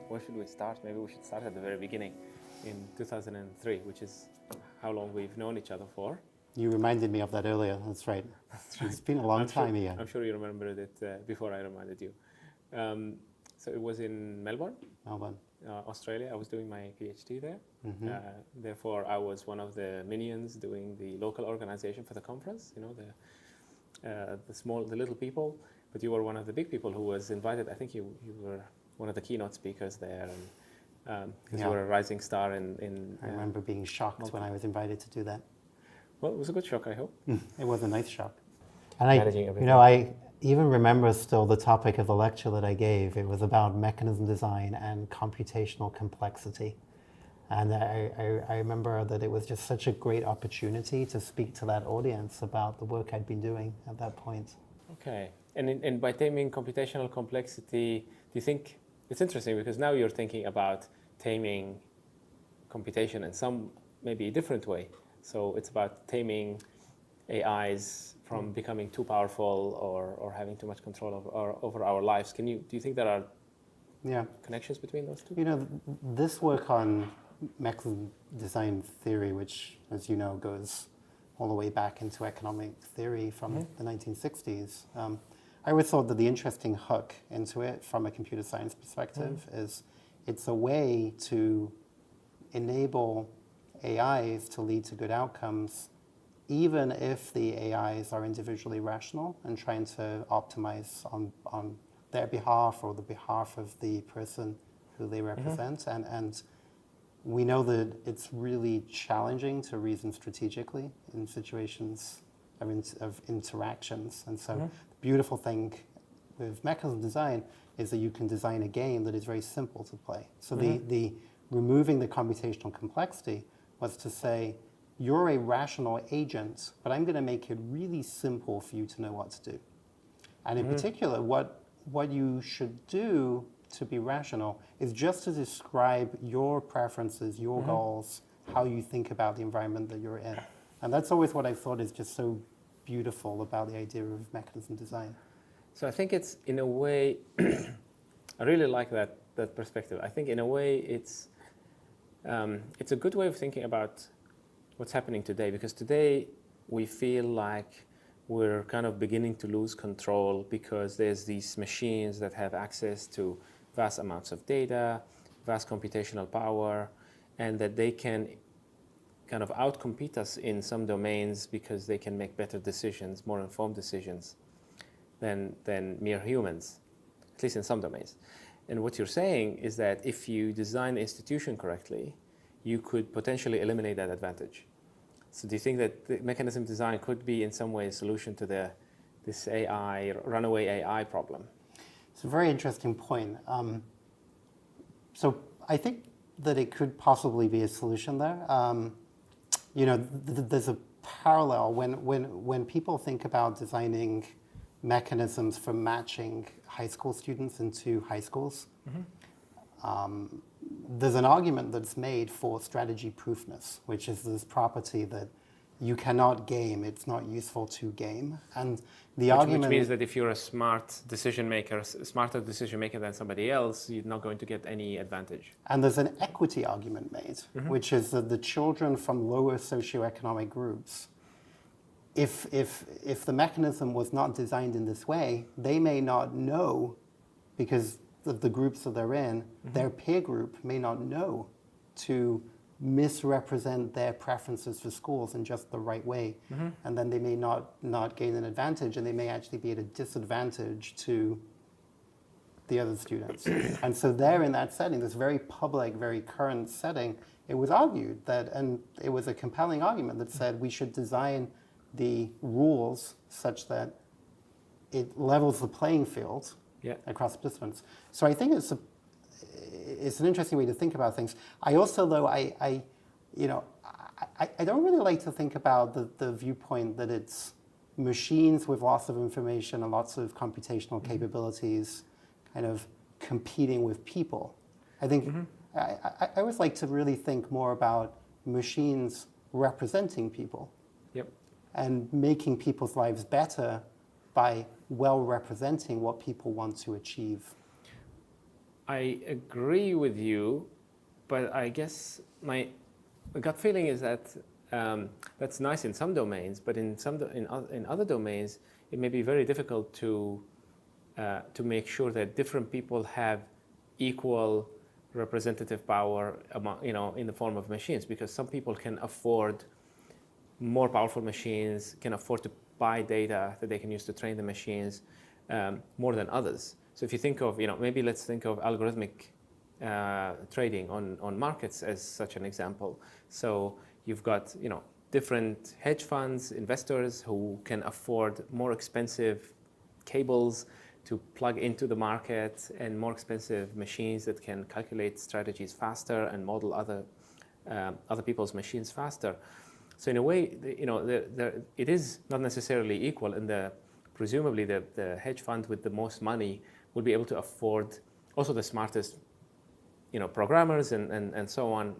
where should we start? Maybe we should start at the very beginning in 2003, which is how long we've known each other for. You reminded me of that earlier, that's right. It's been a long time, Iyad. I'm sure you remembered it before I reminded you. So it was in Melbourne, Australia. I was doing my PhD there. Mm-hmm. Therefore, I was one of the minions doing the local organization for the conference, you know, the little people. But you were one of the big people who was invited. I think you were one of the keynote speakers there, and because you were a rising star in I remember being shocked when I was invited to do that. Well, it was a good shock, I hope. It was a nice shock. And I even remember still the topic of the lecture that I gave. It was about mechanism design and computational complexity. And I remember that it was just such a great opportunity to speak to that audience about the work I'd been doing at that point. Okay. And by taming computational complexity, do you think, it's interesting because now you're thinking about taming computation in some maybe a different way. So it's about taming AIs from becoming too powerful or having too much control over our lives. Do you think there are connections between those two? You know, this work on mechanism design theory, which, as you know, goes all the way back into economic theory from the 1960s, I always thought that the interesting hook into it from a computer science perspective is it's a way to enable AIs to lead to good outcomes, even if the AIs are individually rational and trying to optimize on their behalf or the behalf of the person who they represent. And we know that it's really challenging to reason strategically in situations of interactions. And so the beautiful thing with mechanism design is that you can design a game that is very simple to play. So the removing the computational complexity was to say, you're a rational agent, but I'm going to make it really simple for you to know what to do. And in particular, what you should do to be rational is just to describe your preferences, your goals, how you think about the environment that you're in. And that's always what I thought is just so beautiful about the idea of mechanism design. So I think it's, in a way, I really like that perspective. I think in a way it's a good way of thinking about what's happening today, because today we feel like we're kind of beginning to lose control because there's these machines that have access to vast amounts of data, vast computational power, and that they can kind of outcompete us in some domains because they can make better decisions, more informed decisions than mere humans, at least in some domains. And what you're saying is that if you design the institution correctly, you could potentially eliminate that advantage. So do you think that the mechanism design could be in some way a solution to this AI, runaway AI problem? It's a very interesting point. So I think that it could possibly be a solution there. You know, there's a parallel when people think about designing mechanisms for matching high school students into high schools. There's an argument that's made for strategy proofness, which is this property that you cannot game, it's not useful to game. And the argument... Which means that if you're a smarter decision maker than somebody else, you're not going to get any advantage. And there's an equity argument made, which is that the children from lower socioeconomic groups, if the mechanism was not designed in this way, they may not know, because of the groups that they're in, their peer group may not know to misrepresent their preferences for schools in just the right way. And then they may not gain an advantage, and they may actually be at a disadvantage to the other students. And so there in that setting, this very public, very current setting, it was argued that, and it was a compelling argument that said we should design the rules such that it levels the playing field across participants. So I think it's an interesting way to think about things. I also, though, I don't really like to think about the viewpoint that it's machines with lots of information and lots of computational capabilities kind of competing with people. I think I always like to really think more about machines representing people and making people's lives better by well representing what people want to achieve. I agree with you, but I guess my gut feeling is that that's nice in some domains, but in other domains, it may be very difficult to make sure that different people have equal representative power among, in the form of machines, because some people can afford more powerful machines, can afford to buy data that they can use to train the machines more than others. So if you think of, maybe let's think of algorithmic trading on markets as such an example. So you've got, different hedge funds, investors who can afford more expensive cables to plug into the market and more expensive machines that can calculate strategies faster and model other people's machines faster. So in a way, it is not necessarily equal, and presumably the hedge fund with the most money will be able to afford also the smartest, programmers and so on,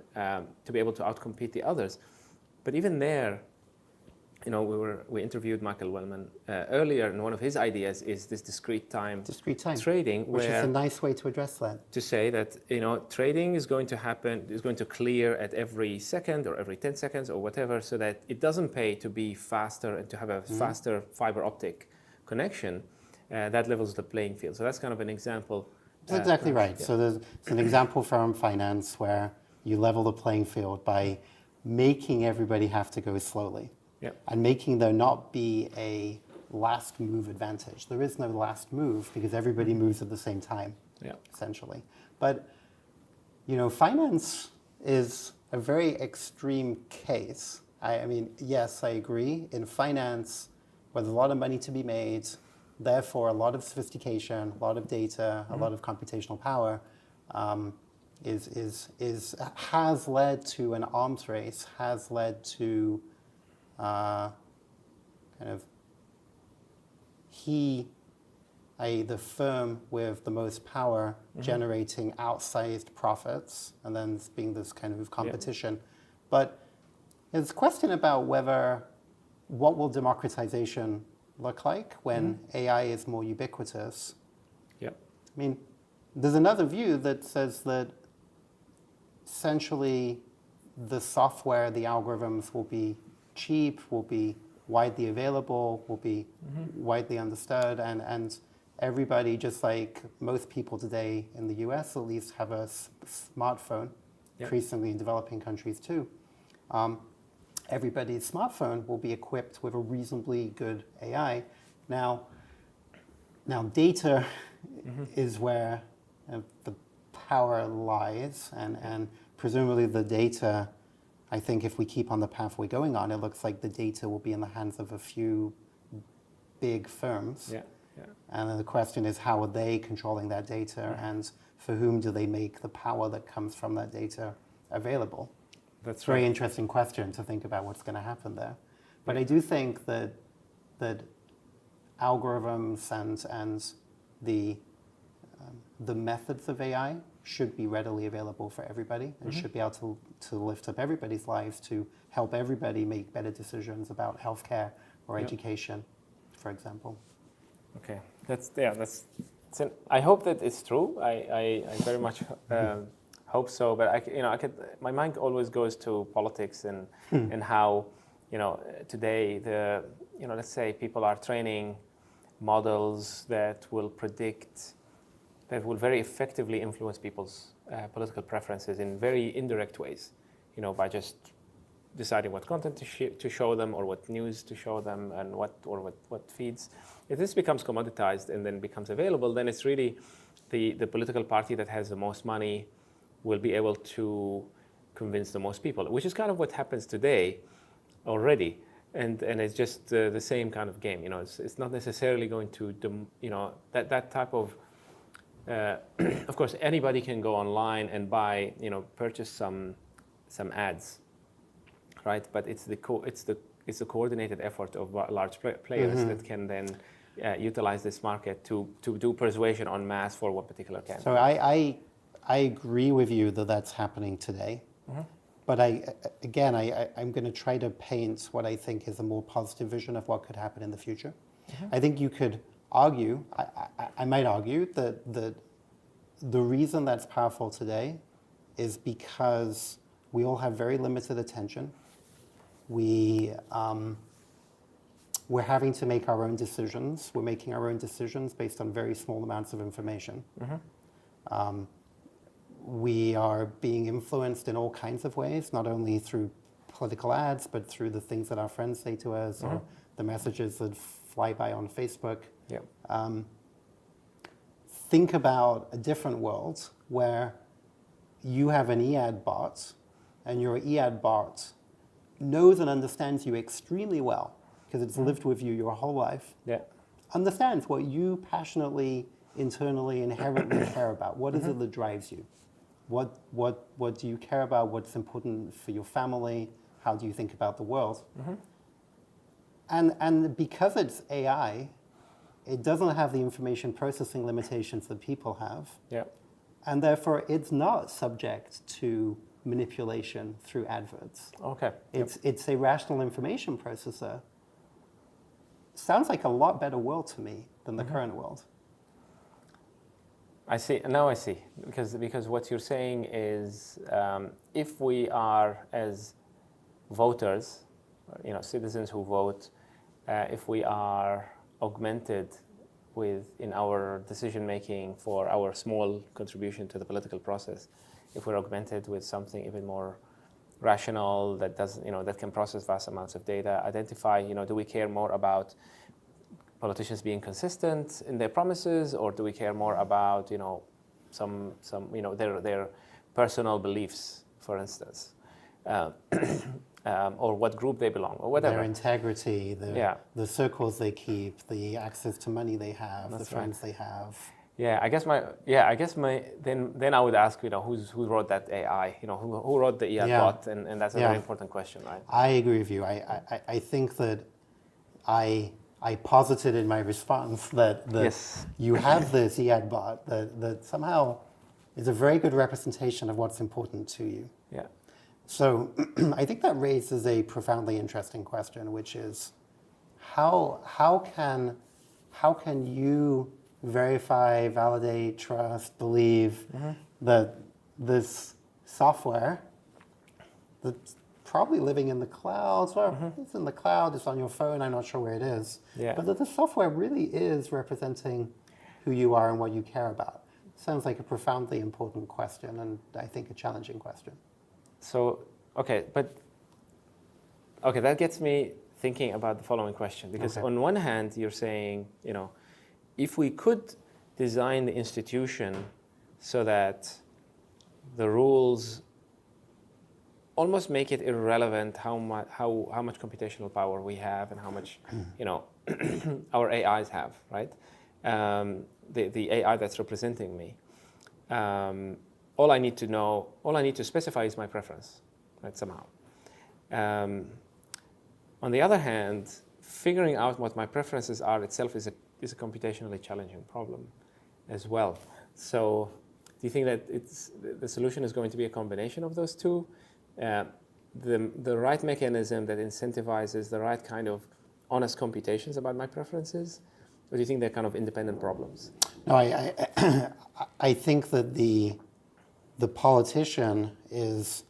to be able to outcompete the others. But even there, we interviewed Michael Wellman earlier, and one of his ideas is this discrete time trading, which is a nice way to address that. To say that trading is going to clear at every second or every 10 seconds or whatever, so that it doesn't pay to be faster and to have a faster fiber optic connection. That levels the playing field. So that's kind of an example. That's exactly right. Yeah. So there's an example from finance where you level the playing field by making everybody have to go slowly. Yeah. And making there not be a last move advantage. There is no last move because everybody moves at the same time, essentially. But, finance is a very extreme case. I mean, yes, I agree. In finance, where there's a lot of money to be made, therefore a lot of sophistication, a lot of data, a lot of computational power, has led to an arms race, has led to the firm with the most power generating outsized profits, and then being this kind of competition. Yeah. But there's a question about what will democratization look like when AI is more ubiquitous. Yeah. I mean, there's another view that says that essentially the software, the algorithms will be cheap, will be widely available, will be widely understood, and everybody, just like most people today in the US at least, have a smartphone, increasingly in developing countries too. Everybody's smartphone will be equipped with a reasonably good AI. Now data is where the power lies, and presumably the data, I think if we keep on the path we're going on, it looks like the data will be in the hands of a few big firms. Yeah. And then the question is, how are they controlling that data, and for whom do they make the power that comes from that data available? That's Very interesting question to think about what's going to happen there. But I do think that algorithms and the methods of AI should be readily available for everybody, and should be able to lift up everybody's lives, to help everybody make better decisions about healthcare or education, for example. Okay, I hope that it's true. I very much hope so. But my mind always goes to politics and how today let's say people are training models that will very effectively influence people's political preferences in very indirect ways, by just deciding what content to show them, or what news to show them, and what feeds. If this becomes commoditized and then becomes available, then it's really the political party that has the most money will be able to convince the most people, which is kind of what happens today already. And it's just the same kind of game. It's not necessarily going to, that type of. Of course, anybody can go online and buy, purchase some ads, right? But it's the coordinated effort of large players that can then utilize this market to do persuasion en masse for one particular candidate. So I agree with you that that's happening today. But I'm going to try to paint what I think is a more positive vision of what could happen in the future. I think you could argue, I might argue that the reason that's powerful today is because we all have very limited attention. We're having to make our own decisions. We're making our own decisions based on very small amounts of information. We are being influenced in all kinds of ways, not only through political ads, but through the things that our friends say to us or the messages that fly by on Facebook. Yeah. Think about a different world where you have an Iyad bot and your Iyad bot knows and understands you extremely well because it's lived with you your whole life. Yeah. Understands what you passionately, internally, inherently care about. What is it that drives you? What do you care about? What's important for your family? How do you think about the world? And because it's AI, it doesn't have the information processing limitations that people have. Yeah. And therefore, it's not subject to manipulation through adverts. Okay. It's a rational information processor. Sounds like a lot better world to me than the current world. I see. Now I see. Because what you're saying is, if we are as voters, citizens who vote, if we are augmented in our decision making for our small contribution to the political process, if we're augmented with something even more rational that that can process vast amounts of data, identify, do we care more about politicians being consistent in their promises, or do we care more about some their personal beliefs, for instance, or what group they belong, or whatever. Their integrity, the circles they keep, the access to money they have, the friends they have. Yeah, I guess then I would ask, who wrote that AI? Who wrote the Iyad bot? And that's a very important question, right? I agree with you. I think that I posited in my response that yes. You have this Iyad bot that somehow is a very good representation of what's important to you. Yeah. So I think that raises a profoundly interesting question, which is how can you verify, validate, trust, believe that this software that's probably living in the cloud, it's in the cloud, it's on your phone, I'm not sure where it is, but that the software really is representing who you are and what you care about? Sounds like a profoundly important question, and I think a challenging question. So, that gets me thinking about the following question, because on one hand, you're saying, if we could design the institution so that the rules almost make it irrelevant how much computational power we have and how much our AIs have, right? The AI that's representing me. All I need to specify is my preference, right? Somehow. On the other hand, figuring out what my preferences are itself is a computationally challenging problem as well. So do you think that the solution is going to be a combination of those two? The right mechanism that incentivizes the right kind of honest computations about my preferences? Or do you think they're kind of independent problems? No, I think that the politician is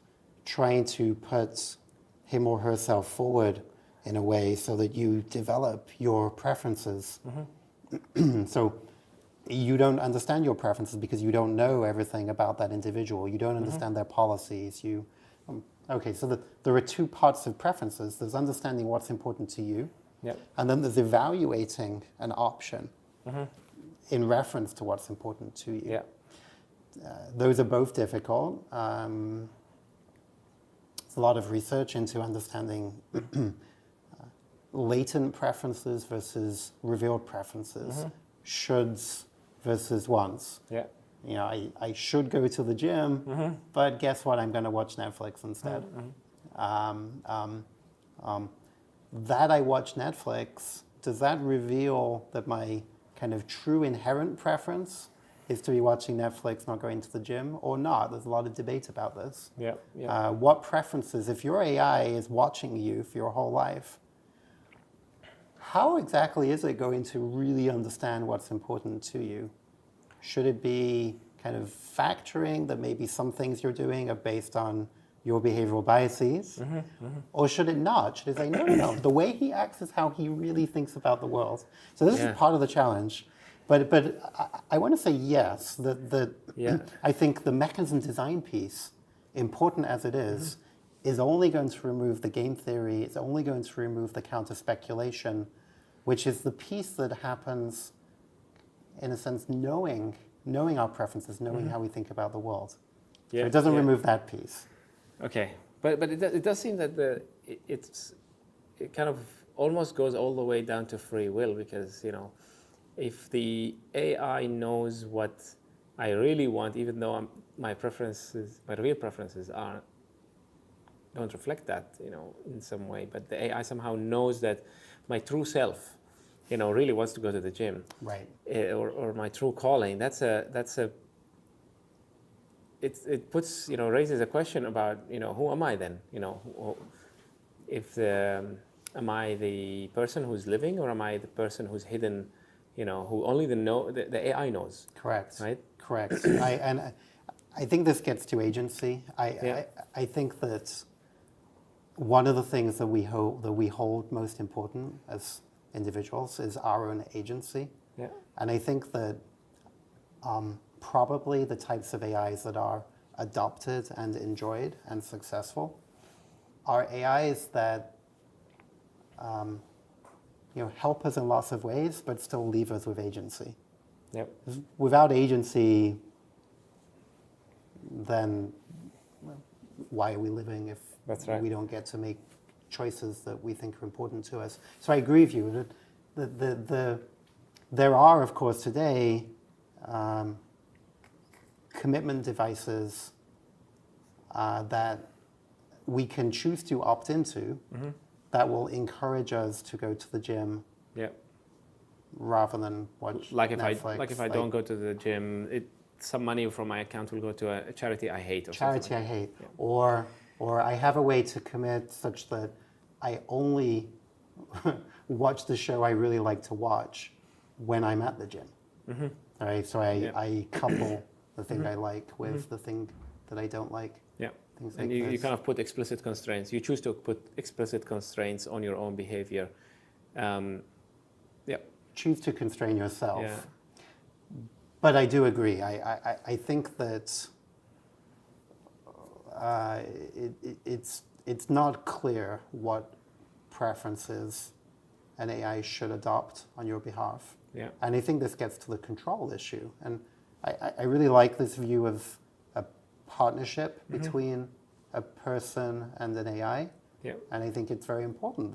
trying to put him or herself forward in a way so that you develop your preferences. So you don't understand your preferences because you don't know everything about that individual. You don't understand their policies. So there are two parts of preferences. There's understanding what's important to you, and then there's evaluating an option in reference to what's important to you. Those are both difficult. There's a lot of research into understanding latent preferences versus revealed preferences, shoulds versus wants. I should go to the gym, but guess what? I'm going to watch Netflix instead. That I watch Netflix, does that reveal that my kind of true inherent preference is to be watching Netflix, not going to the gym, or not? There's a lot of debate about this. What preferences, if your AI is watching you for your whole life, how exactly is it going to really understand what's important to you? Should it be kind of factoring that maybe some things you're doing are based on your behavioral biases? Or should it not? Should it say, no, the way he acts is how he really thinks about the world? So this is part of the challenge. But I want to say yes, that I think the mechanism design piece, important as it is only going to remove the game theory, it's only going to remove the counter speculation, which is the piece that happens, in a sense, knowing our preferences, knowing how we think about the world. So it doesn't remove that piece. Okay, but it does seem that it kind of almost goes all the way down to free will, because if the AI knows what I really want, even though my real preferences don't reflect that, in some way, but the AI somehow knows that my true self, really wants to go to the gym, right? Or my true calling. It puts, raises a question about, who am I then? Am I the person who's living, or am I the person who's hidden, who only the AI knows? Correct. Right? Correct. I think this gets to agency. I think that one of the things that we hold most important as individuals is our own agency. Yeah. And I think that probably the types of AIs that are adopted and enjoyed and successful are AIs that help us in lots of ways, but still leave us with agency. Yep. Without agency, then why are we living if we don't get to make choices that we think are important to us? So I agree with you. There are, of course, today commitment devices that we can choose to opt into that will encourage us to go to the gym rather than watch Netflix. If I don't go to the gym, some money from my account will go to a charity I hate. Or I have a way to commit such that I only watch the show I really like to watch when I'm at the gym. Right? So I couple the thing I like with the thing that I don't like. Yeah. Things and like you kind of put explicit constraints. You choose to put explicit constraints on your own behavior. Choose to constrain yourself. Yeah. But I do agree. I think that it's not clear what preferences an AI should adopt on your behalf. Yeah. And I think this gets to the control issue. And I really like this view of a partnership between a person and an AI. Yeah. And I think it's very important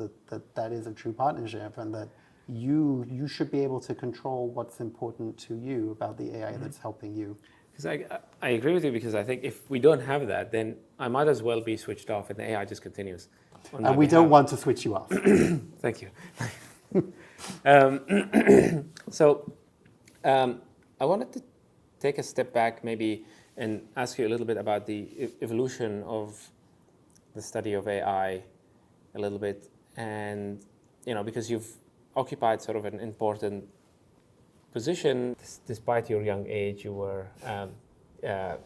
that is a true partnership, and that you should be able to control what's important to you about the AI that's helping you. Because I agree with you, because I think if we don't have that, then I might as well be switched off and the AI just continues. And we don't want to switch you off. Thank you. So I wanted to take a step back maybe and ask you a little bit about the evolution of the study of AI a little bit. And, because you've occupied sort of an important position. Despite your young age, you were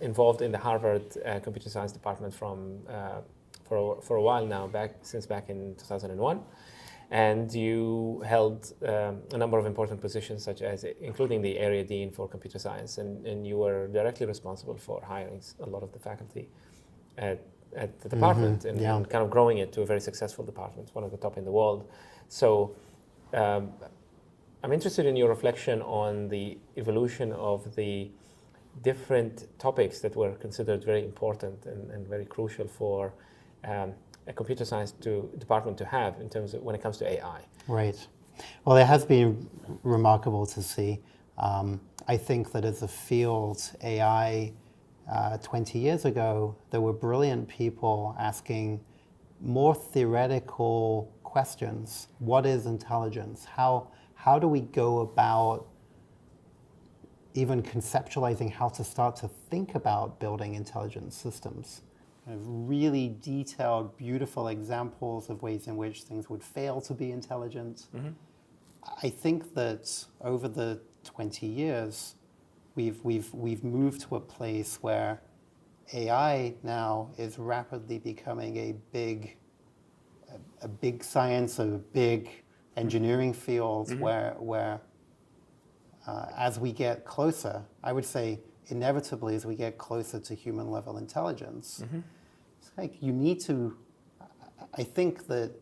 involved in the Harvard computer science department for a while now, since back in 2001. And you held a number of important positions, such as including the area dean for computer science, and you were directly responsible for hiring a lot of the faculty at the department and kind of growing it to a very successful department, one of the top in the world. So I'm interested in your reflection on the evolution of the different topics that were considered very important and very crucial for a computer science department to have in terms of when it comes to AI. Right. Well, it has been remarkable to see. I think that as a field, AI 20 years ago, there were brilliant people asking more theoretical questions. What is intelligence? How do we go about even conceptualizing how to start to think about building intelligent systems? Really detailed, beautiful examples of ways in which things would fail to be intelligent. I think that over the 20 years, we've moved to a place where AI now is rapidly becoming a big science, a big engineering field where as we get closer, I would say inevitably as we get closer to human level intelligence, it's like you need to, I think that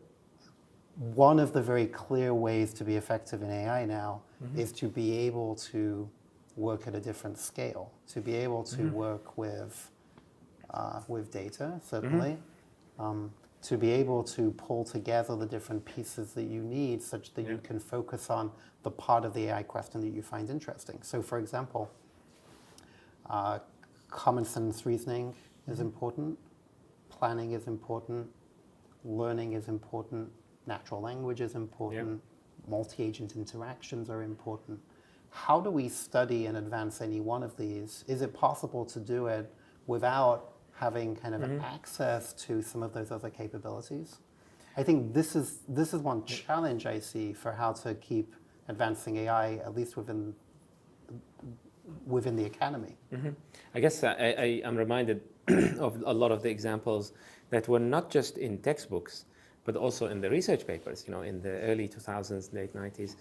one of the very clear ways to be effective in AI now is to be able to work at a different scale, to be able to work with data, certainly, to be able to pull together the different pieces that you need such that you can focus on the part of the AI question that you find interesting. So for example, common sense reasoning is important, planning is important, learning is important, natural language is important, multi-agent interactions are important. How do we study and advance any one of these? Is it possible to do it without having kind of access to some of those other capabilities? I think this is one challenge I see for how to keep advancing AI, at least within the academy. I guess I'm reminded of a lot of the examples that were not just in textbooks, but also in the research papers, in the early 2000s, late 90s,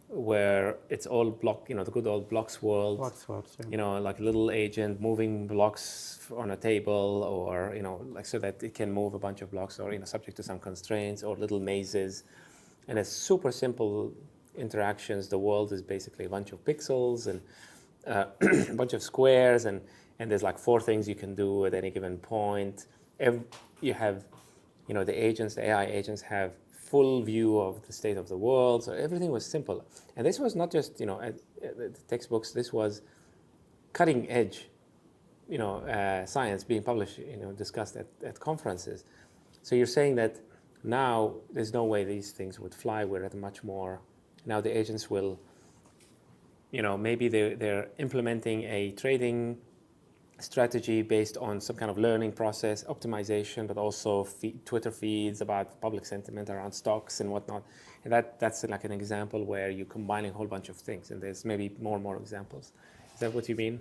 where it's all block, the good old blocks world. Blocks world, yeah. Like a little agent moving blocks on a table, or like so that it can move a bunch of blocks, or subject to some constraints, or little mazes, and it's super simple interactions. The world is basically a bunch of pixels and a bunch of squares, and there's like 4 things you can do at any given point. You have, the AI agents have full view of the state of the world, so everything was simple. And this was not just, the textbooks, this was cutting edge, science being published, discussed at conferences. So you're saying that now there's no way these things would fly. We're at a much more, now the agents will, maybe they're implementing a trading strategy based on some kind of learning process, optimization, but also Twitter feeds about public sentiment around stocks and whatnot. And that's like an example where you're combining a whole bunch of things, and there's maybe more and more examples. Is that what you mean?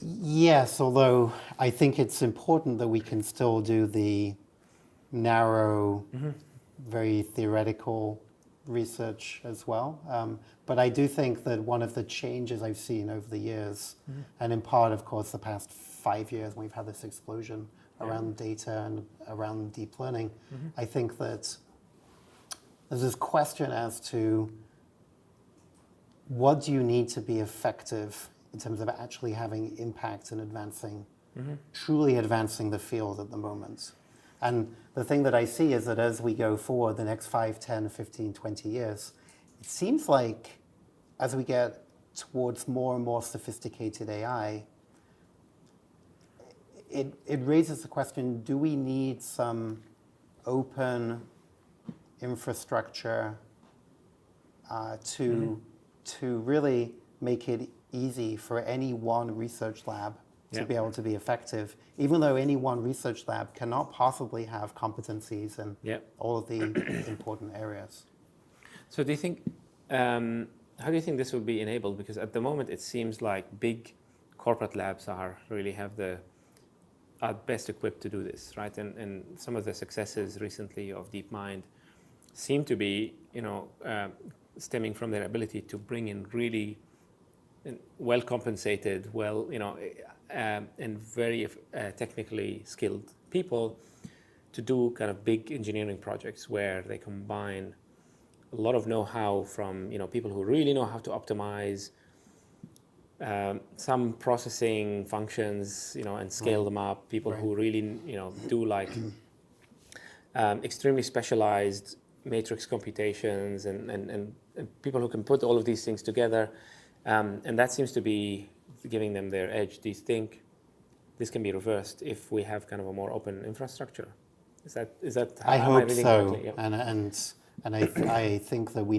Yes, although I think it's important that we can still do the narrow, very theoretical research as well. But I do think that one of the changes I've seen over the years, and in part, of course, the past 5 years, we've had this explosion around data and around deep learning. I think that there's this question as to what do you need to be effective in terms of actually having impact and advancing, truly advancing the field at the moment. And the thing that I see is that as we go forward the next 5, 10, 15, 20 years, it seems like as we get towards more and more sophisticated AI, it raises the question, do we need some open infrastructure to really make it easy for any one research lab to be able to be effective, even though any one research lab cannot possibly have competencies in all of the important areas. So do you think, how do you think this will be enabled? Because at the moment it seems like big corporate labs are best equipped to do this, right? And some of the successes recently of DeepMind seem to be, stemming from their ability to bring in really well compensated, and very technically skilled people to do kind of big engineering projects where they combine a lot of know-how from people who really know how to optimize some processing functions, and scale them up. People who really do like extremely specialized matrix computations, and people who can put all of these things together, and that seems to be giving them their edge. Do you think this can be reversed if we have kind of a more open infrastructure? Is that how I hope so. Yep. And I think that we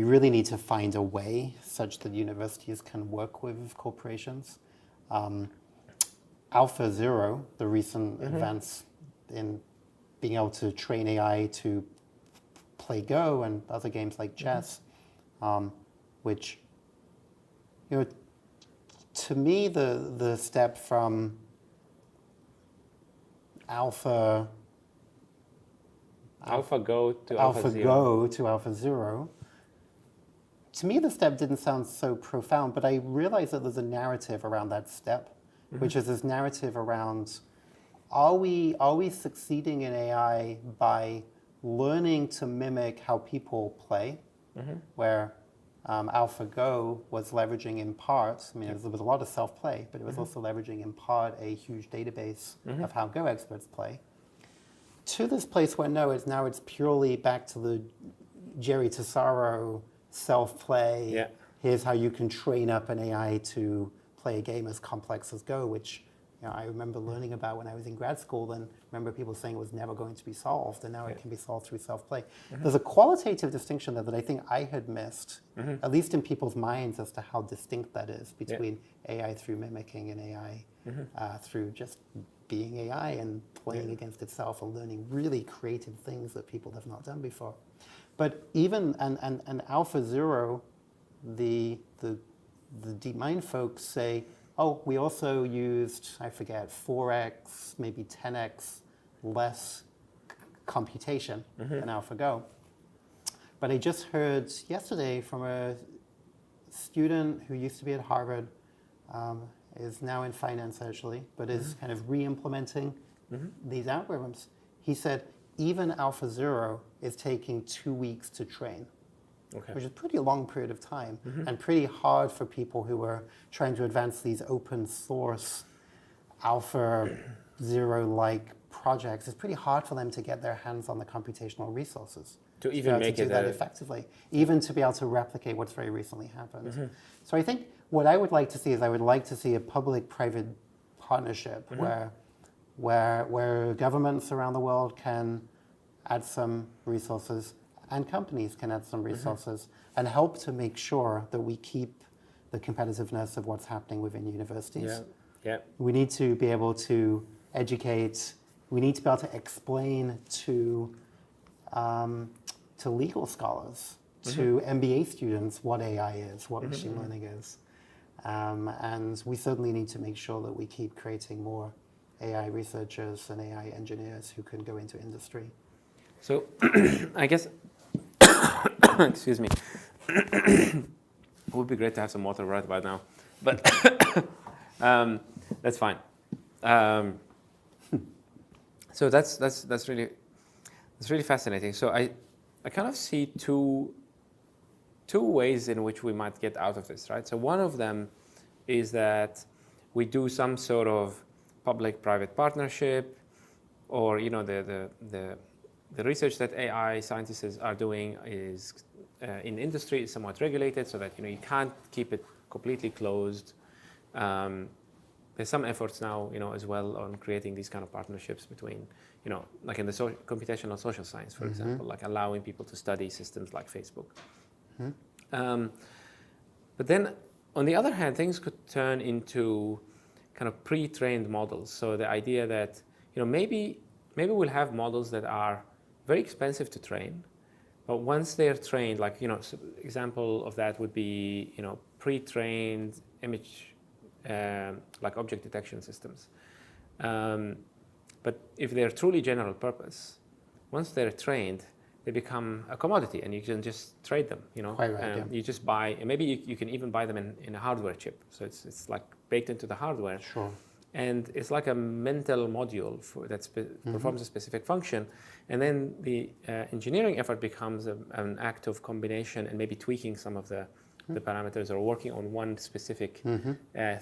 really need to find a way such that universities can work with corporations. AlphaZero, the recent advance in being able to train AI to play Go and other games like chess, which to me, the step from AlphaGo to AlphaZero. AlphaGo to AlphaZero, to me, the step didn't sound so profound, but I realized that there's a narrative around that step, which is this narrative around, are we succeeding in AI by learning to mimic how people play, where AlphaGo was leveraging in part, I mean, there was a lot of self-play, but it was also leveraging in part a huge database of how Go experts play, to this place where it's purely back to the Jerry Tesaro self-play. Yeah. Here's how you can train up an AI to play a game as complex as Go, which I remember learning about when I was in grad school, and remember people saying it was never going to be solved, and now it can be solved through self-play. There's a qualitative distinction there that I think I had missed, at least in people's minds, as to how distinct that is between AI through mimicking and AI through just being AI and playing against itself and learning really creative things that people have not done before. But even, and AlphaZero, the DeepMind folks say, oh, we also used, I forget, 4x, maybe 10x less computation than AlphaGo. But I just heard yesterday from a student who used to be at Harvard, is now in finance actually, but is kind of re-implementing these algorithms. He said, even AlphaZero is taking 2 weeks to train. Which is a pretty long period of time and pretty hard for people who are trying to advance these open source AlphaZero-like projects. It's pretty hard for them to get their hands on the computational resources to even make to do that effectively, even to be able to replicate what's very recently happened. So I think what I would like to see is I would like to see a public-private partnership where governments around the world can add some resources and companies can add some resources and help to make sure that we keep the competitiveness of what's happening within universities. We need to be able to educate, we need to be able to explain to legal scholars, to MBA students what AI is, what machine learning is. And we certainly need to make sure that we keep creating more AI researchers and AI engineers who can go into industry. So I guess, excuse me, it would be great to have some water right about now, but that's fine. So that's really fascinating. So I kind of see two ways in which we might get out of this, right? So one of them is that we do some sort of public-private partnership, or the research that AI scientists are doing is in industry is somewhat regulated, so that you can't keep it completely closed. There's some efforts now, as well on creating these kind of partnerships between, like in the computational social science, for example, like allowing people to study systems like Facebook. But then, on the other hand, things could turn into kind of pre-trained models. So the idea that maybe we'll have models that are very expensive to train, but once they're trained, like example of that would be pre-trained image like object detection systems. But if they're truly general purpose, once they're trained, they become a commodity, and you can just trade them. Quite right, You just buy, and maybe you can even buy them in a hardware chip. So it's like baked into the hardware. Sure. And it's like a mental module that performs a specific function. And then the engineering effort becomes an act of combination and maybe tweaking some of the parameters, or working on one specific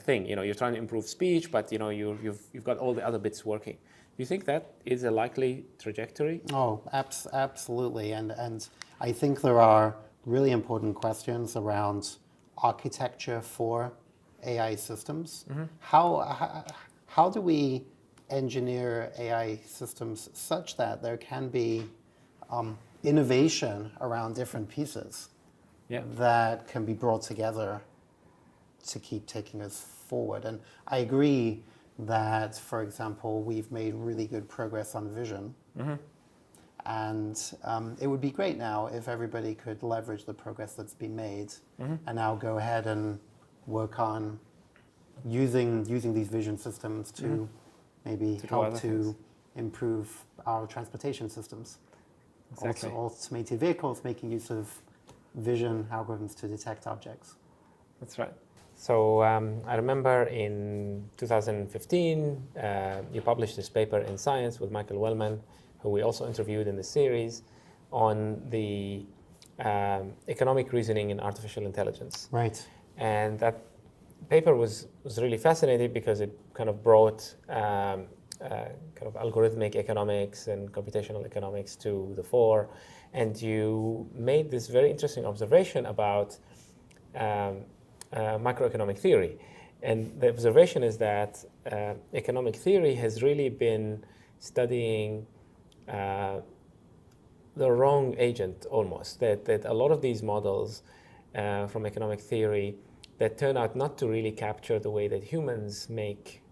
thing. You're trying to improve speech, but you've got all the other bits working. Do you think that is a likely trajectory? Oh, absolutely. And I think there are really important questions around architecture for AI systems. How do we engineer AI systems such that there can be innovation around different pieces that can be brought together to keep taking us forward? And I agree that, for example, we've made really good progress on vision. And it would be great now if everybody could leverage the progress that's been made and now go ahead and work on using these vision systems to maybe To do help other to things. improve our transportation systems. Exactly. Also, automated vehicles making use of vision algorithms to detect objects. That's right. So I remember in 2015, you published this paper in Science with Michael Wellman, who we also interviewed in the series, on the economic reasoning in artificial intelligence. Right. And that paper was really fascinating because it kind of brought kind of algorithmic economics and computational economics to the fore. And you made this very interesting observation about macroeconomic theory. And the observation is that economic theory has really been studying the wrong agent almost, that a lot of these models from economic theory that turn out not to really capture the way that humans make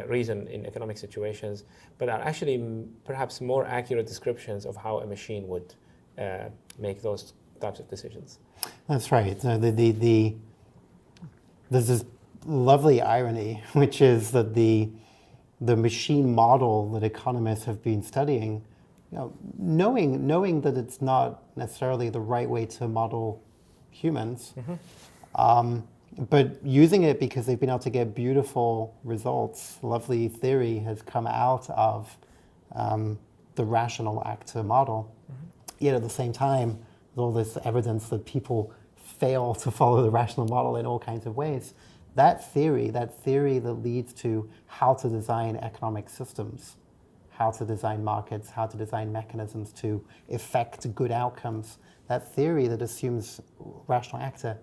reason in economic situations, but are actually perhaps more accurate descriptions of how a machine would make those types of decisions. That's right. There's this lovely irony, which is that the machine model that economists have been studying, knowing that it's not necessarily the right way to model humans, but using it because they've been able to get beautiful results. Lovely theory has come out of the rational actor model. Yet at the same time, there's all this evidence that people fail to follow the rational model in all kinds of ways. That theory that leads to how to design economic systems, how to design markets, how to design mechanisms to effect good outcomes, that theory that assumes rational actor,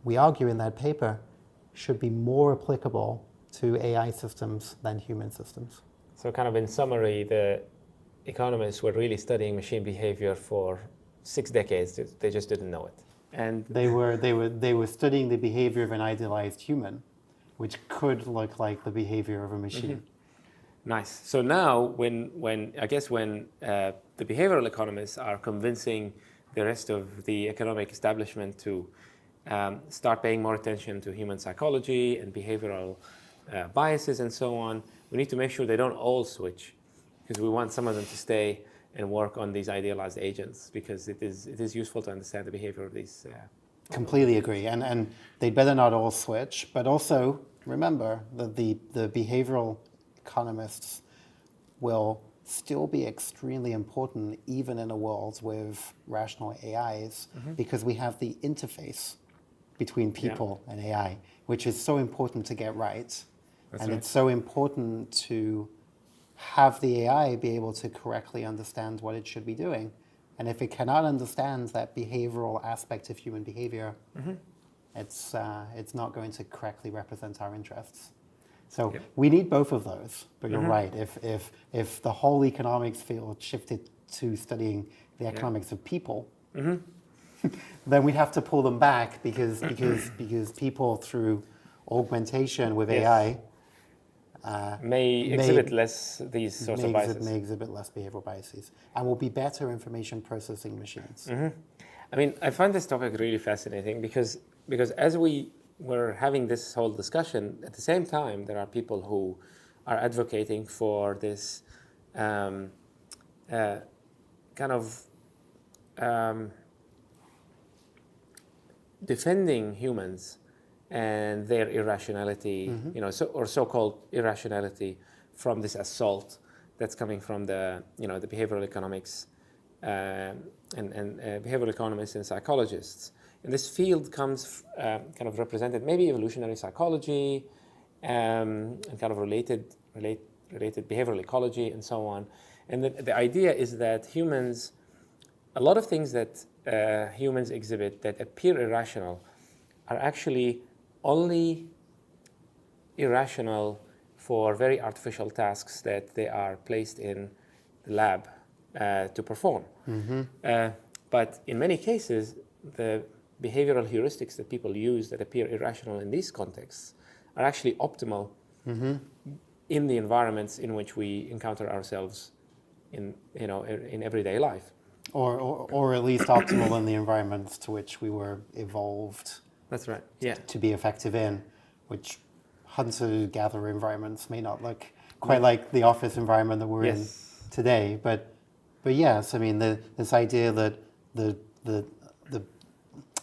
we argue in that paper, should be more applicable to AI systems than human systems. So kind of in summary, the economists were really studying machine behavior for 6 decades. They just didn't know it. And they were studying the behavior of an idealized human, which could look like the behavior of a machine. Nice. So now, when the behavioral economists are convincing the rest of the economic establishment to start paying more attention to human psychology and behavioral biases and so on, we need to make sure they don't all switch, because we want some of them to stay and work on these idealized agents, because it is useful to understand the behavior of these. Completely agree, and they'd better not all switch, but also remember that the behavioral economists will still be extremely important even in a world with rational AIs, because we have the interface between people and AI, which is so important to get right. It's so important to have the AI be able to correctly understand what it should be doing. And if it cannot understand that behavioral aspect of human behavior, it's not going to correctly represent our interests. So we need both of those. But you're right. If the whole economics field shifted to studying the economics of people, then we'd have to pull them back because people, through augmentation with AI, may exhibit less these sorts of biases. May exhibit less behavioral biases and will be better information processing machines. I mean, I find this topic really fascinating because as we were having this whole discussion, at the same time, there are people who are advocating for this kind of defending humans and their irrationality, or so-called irrationality, from this assault that's coming from the behavioral economics and behavioral economists and psychologists. And this field comes kind of represented maybe evolutionary psychology and kind of related behavioral ecology and so on. And the idea is that a lot of things that humans exhibit that appear irrational are actually only irrational for very artificial tasks that they are placed in the lab to perform. But in many cases, the behavioral heuristics that people use that appear irrational in these contexts are actually optimal in the environments in which we encounter ourselves in everyday life. Or at least optimal in the environments to which we were evolved. That's right. Yeah. To be effective in, which hunter-gatherer environments may not look quite like the office environment that we're in today. But yes, I mean, this idea that the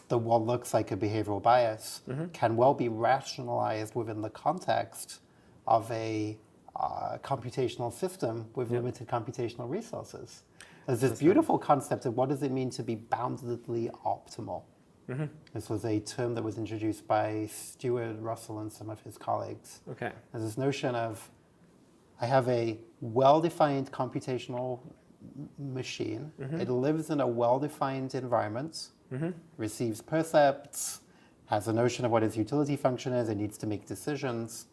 what looks like a behavioral bias can well be rationalized within the context of a computational system with limited computational resources. There's this beautiful concept of what does it mean to be boundedly optimal. This was a term that was introduced by Stuart Russell and some of his colleagues. Okay. There's this notion of, I have a well-defined computational machine. It lives in a well-defined environment, receives percepts, has a notion of what its utility function is, it needs to make decisions.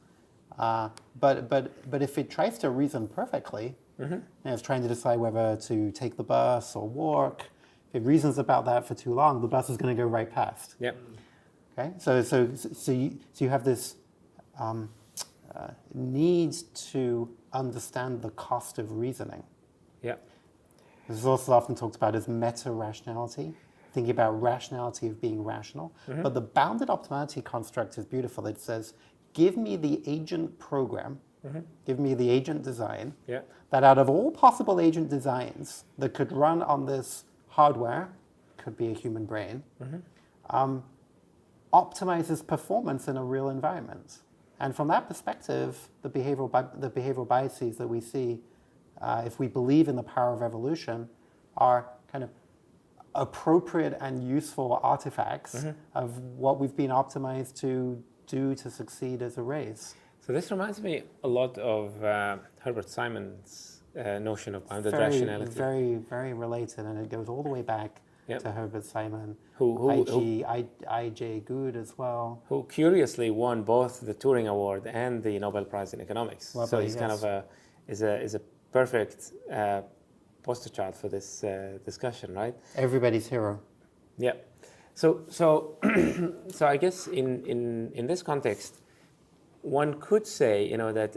But if it tries to reason perfectly, and it's trying to decide whether to take the bus or walk, if it reasons about that for too long, the bus is going to go right past. Yep. Okay. So you have this need to understand the cost of reasoning. Yeah. This is also often talked about as meta-rationality, thinking about rationality of being rational. But the bounded optimality construct is beautiful. It says, give me the agent program, give me the agent design, that out of all possible agent designs that could run on this hardware, could be a human brain, optimizes performance in a real environment. And from that perspective, the behavioral biases that we see, if we believe in the power of evolution, are kind of appropriate and useful artifacts of what we've been optimized to do to succeed as a race. So this reminds me a lot of Herbert Simon's notion of bounded rationality. Very, very related, and it goes all the way back to Herbert Simon, I.J. Good as well. Who curiously won both the Turing Award and the Nobel Prize in Economics. Well, so he's kind of is a perfect poster child for this discussion, right? Everybody's hero. Yeah. So I guess in this context, one could say, that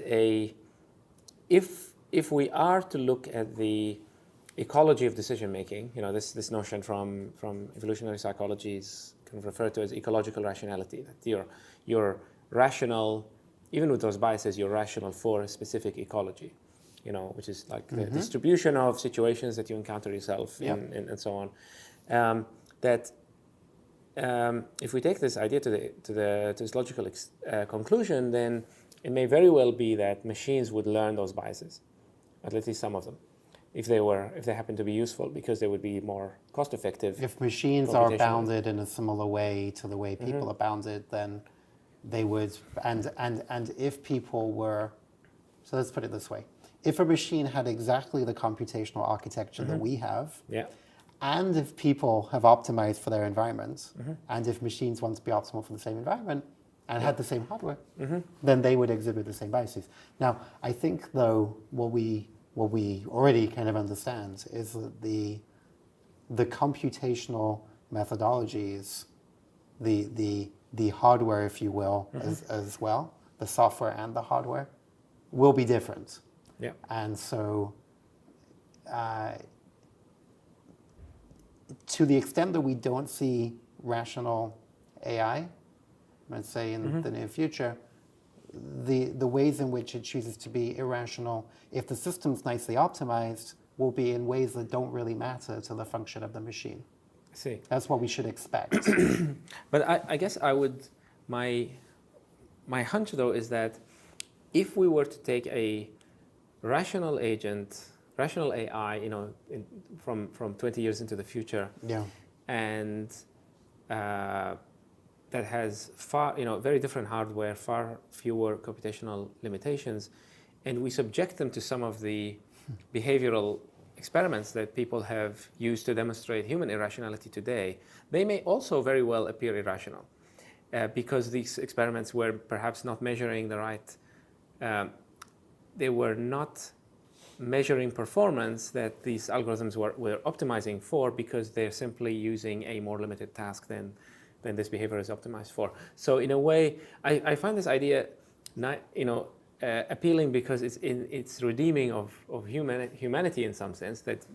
if we are to look at the ecology of decision making, this notion from evolutionary psychology is kind of referred to as ecological rationality, that you're rational, even with those biases, you're rational for a specific ecology, which is like the distribution of situations that you encounter yourself in, and so on. If we take this idea to its logical conclusion, then it may very well be that machines would learn those biases, at least some of them, if they happen to be useful, because they would be more cost effective. If machines are bounded in a similar way to the way people are bounded, then they would, and if people were, so let's put it this way, if a machine had exactly the computational architecture that we have, and if people have optimized for their environment, and if machines want to be optimal for the same environment, and had the same hardware, then they would exhibit the same biases. Now, I think, though, what we already kind of understand is that the computational methodologies, the hardware, if you will, as well, the software and the hardware, will be different. Yeah. And so, to the extent that we don't see rational AI, let's say in the near future, the ways in which it chooses to be irrational, if the system's nicely optimized, will be in ways that don't really matter to the function of the machine. I see. That's what we should expect. But I guess my hunch, though, is that if we were to take a rational agent, rational AI, from 20 years into the future, and that has very different hardware, far fewer computational limitations, and we subject them to some of the behavioral experiments that people have used to demonstrate human irrationality today, they may also very well appear irrational, because these experiments were perhaps not measuring the right, they were not measuring performance that these algorithms were optimizing for, because they're simply using a more limited task than this behavior is optimized for. So in a way, I find this idea appealing, because it's redeeming of humanity in some sense, that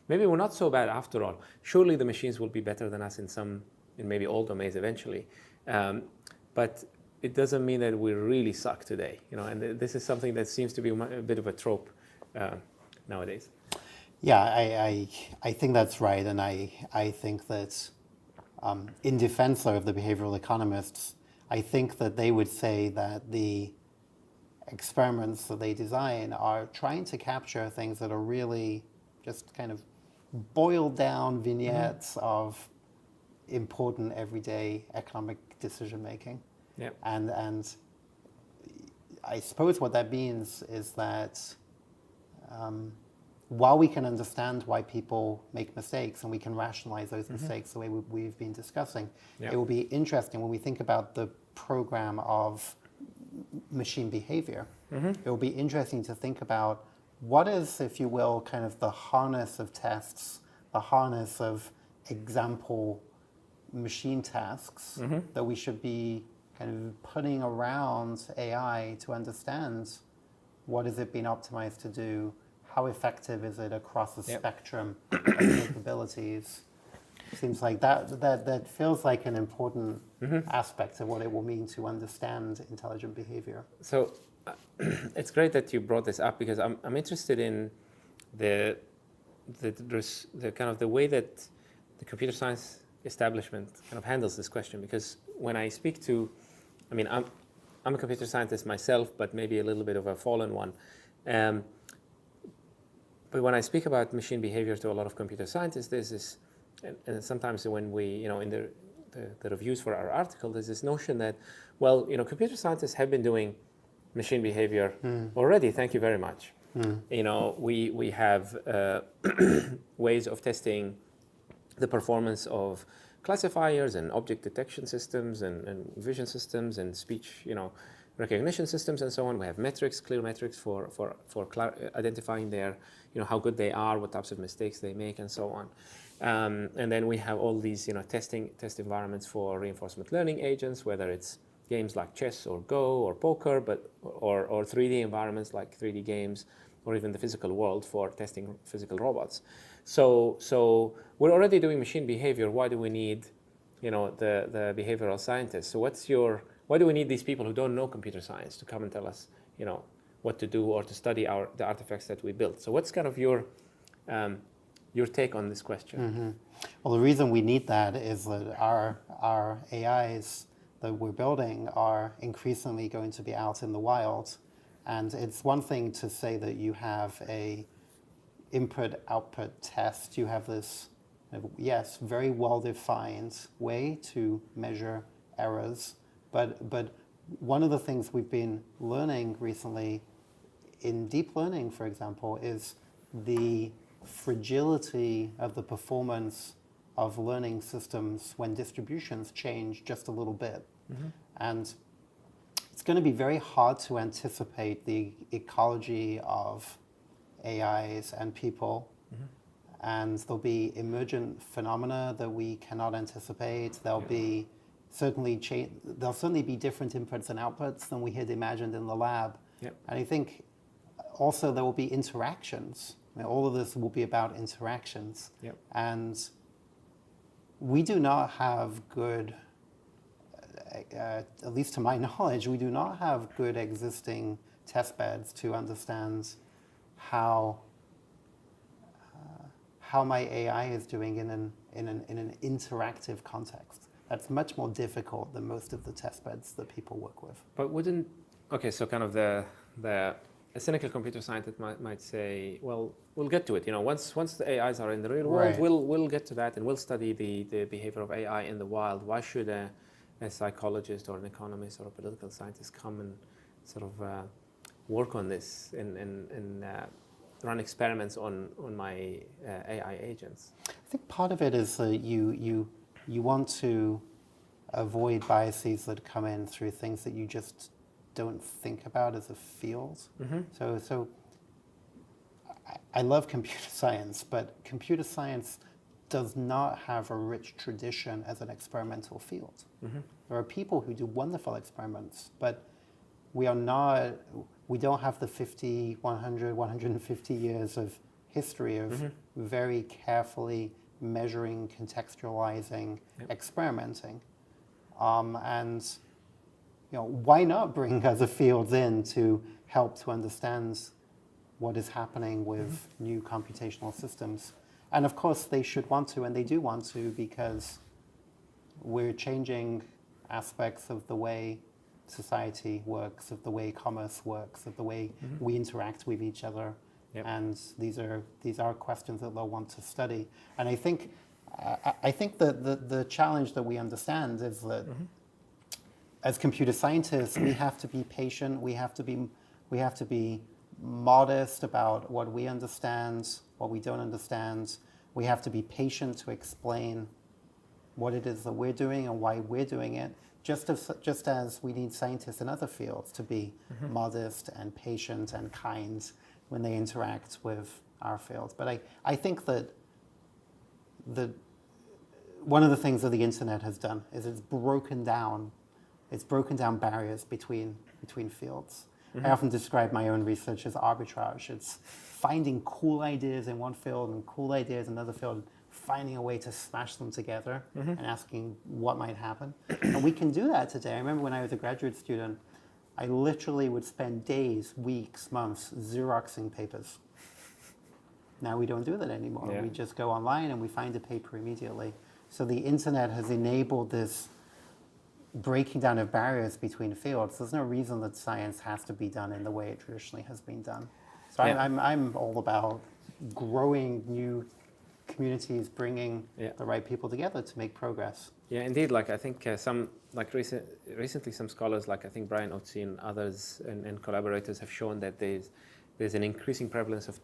maybe we're not so bad after all. Surely the machines will be better than us in maybe all domains eventually, but it doesn't mean that we really suck today, and this is something that seems to be a bit of a trope nowadays. Yeah, I think that's right, and I think that in defense of the behavioral economists, I think that they would say that the experiments that they design are trying to capture things that are really just kind of boiled down vignettes of important everyday economic decision making. Yeah. And I suppose what that means is that while we can understand why people make mistakes and we can rationalize those mistakes the way we've been discussing, it will be interesting when we think about the program of machine behavior. It will be interesting to think about what is, if you will, kind of the harness of tests, the harness of example machine tasks that we should be kind of putting around AI to understand what is it being optimized to do, how effective is it across the spectrum of capabilities. Seems like that feels like an important aspect of what it will mean to understand intelligent behavior. So it's great that you brought this up, because I'm interested in the kind of the way that the computer science establishment kind of handles this question. Because when I speak to, I'm a computer scientist myself, but maybe a little bit of a fallen one. But when I speak about machine behavior to a lot of computer scientists, there's this, and sometimes when we, in the reviews for our article, there's this notion that, well, computer scientists have been doing machine behavior already. Thank you very much. We have ways of testing the performance of classifiers and object detection systems and vision systems and speech, recognition systems and so on. We have metrics, clear metrics for identifying their, how good they are, what types of mistakes they make, and so on. And then we have all these, test environments for reinforcement learning agents, whether it's games like chess or Go or poker, or 3D environments like 3D games, or even the physical world for testing physical robots. So we're already doing machine behavior. Why do we need, the behavioral scientists? So why do we need these people who don't know computer science to come and tell us, what to do or to study the artifacts that we built? So what's kind of your take on this question? Well, the reason we need that is that our AIs that we're building are increasingly going to be out in the wild. And it's one thing to say that you have a input-output test. You have this, yes, very well-defined way to measure errors. But one of the things we've been learning recently in deep learning, for example, is the fragility of the performance of learning systems when distributions change just a little bit. And it's going to be very hard to anticipate the ecology of AIs and people. And there'll be emergent phenomena that we cannot anticipate. There'll certainly be different inputs and outputs than we had imagined in the lab. And I think also there will be interactions. All of this will be about interactions. And we do not have good, at least to my knowledge, we do not have good existing test beds to understand how my AI is doing in an interactive context. That's much more difficult than most of the test beds that people work with. But so kind of a cynical computer scientist might say, well, we'll get to it. Once the AIs are in the real world, we'll get to that, and we'll study the behavior of AI in the wild. Why should a psychologist or an economist or a political scientist come and sort of work on this and run experiments on my AI agents? I think part of it is that you want to avoid biases that come in through things that you just don't think about as a field. So I love computer science, but computer science does not have a rich tradition as an experimental field. There are people who do wonderful experiments, but we don't have the 50, 100, 150 years of history of very carefully measuring, contextualizing, experimenting. And why not bring other fields in to help to understand what is happening with new computational systems? And of course, they should want to, and they do want to, because we're changing aspects of the way society works, of the way commerce works, of the way we interact with each other. Yep. And these are questions that they'll want to study. And I think that the challenge that we understand is that as computer scientists, we have to be patient. We have to be modest about what we understand, what we don't understand. We have to be patient to explain what it is that we're doing and why we're doing it, just as we need scientists in other fields to be modest and patient and kind when they interact with our field. But I think that one of the things that the internet has done is it's broken down barriers between fields. I often describe my own research as arbitrage. It's finding cool ideas in one field and cool ideas in another field, finding a way to smash them together and asking what might happen. And we can do that today. I remember when I was a graduate student, I literally would spend days, weeks, months Xeroxing papers. Now we don't do that anymore. Yeah. We just go online and we find a paper immediately. So the internet has enabled this breaking down of barriers between fields. There's no reason that science has to be done in the way it traditionally has been done. So Yeah. I'm all about growing new communities, bringing the right people together to make progress. Yeah, indeed. Like I think recently some scholars, like I think Brian Otzi and others and collaborators have shown that there's an increasing prevalence of